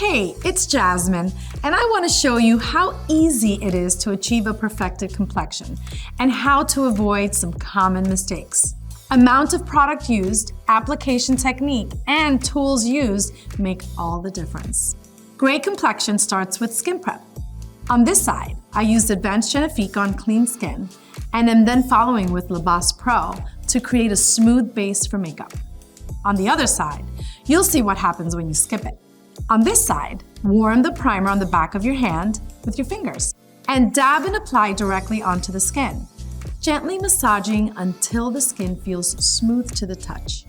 Hey, it's Jasmine, and I want to show you how easy it is to achieve a perfected complexion and how to avoid some common mistakes. Amount of product used, application technique, and tools used make all the difference. Great complexion starts with skin prep. On this side, I used Advanced Genifique on clean skin and am then following with La Bosse Pro to create a smooth base for makeup. On the other side, you'll see what happens when you skip it. On this side, warm the primer on the back of your hand with your fingers and dab and apply directly onto the skin, gently massaging until the skin feels smooth to the touch.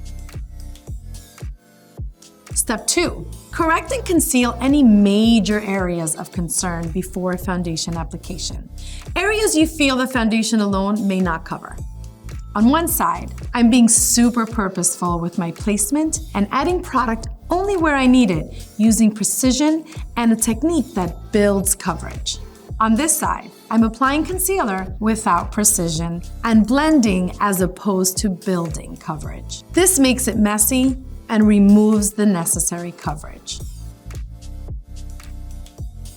Step 2. Correct and conceal any major areas of concern before foundation application. Areas you feel the foundation alone may not cover. On one side, I'm being super purposeful with my placement and adding product only where I need it, using precision and a technique that builds coverage. On this side, I'm applying concealer without precision and blending as opposed to building coverage. This makes it messy and removes the necessary coverage.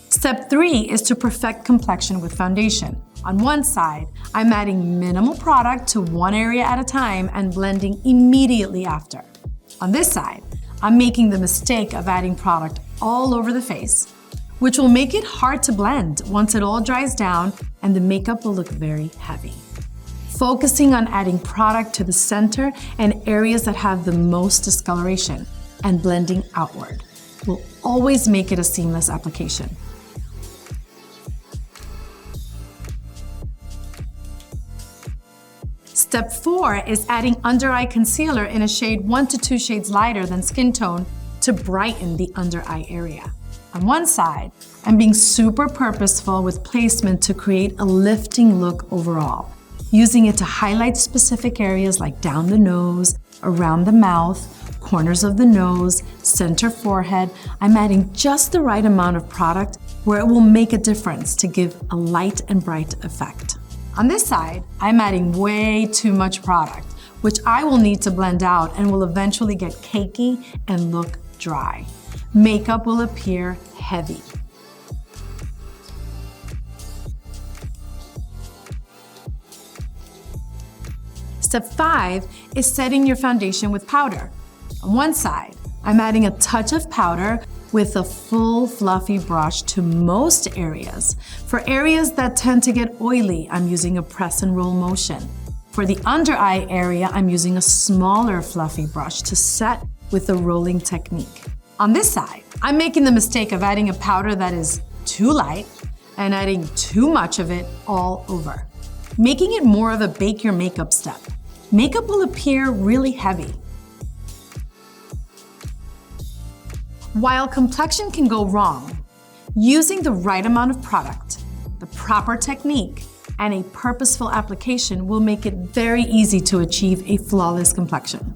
Step 3 is to perfect complexion with foundation. On one side, I'm adding minimal product to one area at a time and blending immediately after. On this side, I'm making the mistake of adding product all over the face, which will make it hard to blend once it all dries down and the makeup will look very heavy. Focusing on adding product to the center and areas that have the most discoloration and blending outward will always make it a seamless application. Step 4 is adding under eye concealer in a shade 1 to 2 shades lighter than skin tone to brighten the under eye area. On one side, I'm being super purposeful with placement to create a lifting look overall, using it to highlight specific areas like down the nose, around the mouth, corners of the nose, center forehead. I'm adding just the right amount of product where it will make a difference to give a light and bright effect. On this side, I'm adding way too much product, which I will need to blend out and will eventually get cakey and look dry. Makeup will appear heavy. Step 5 is setting your foundation with powder. On one side, I'm adding a touch of powder with a full fluffy brush to most areas. For areas that tend to get oily, I'm using a press and roll motion. For the under eye area, I'm using a smaller fluffy brush to set with the rolling technique. On this side, I'm making the mistake of adding a powder that is too light and adding too much of it all over, making it more of a bake your makeup step. Makeup will appear really heavy. While complexion can go wrong, using the right amount of product, the proper technique, and a purposeful application will make it very easy to achieve a flawless complexion.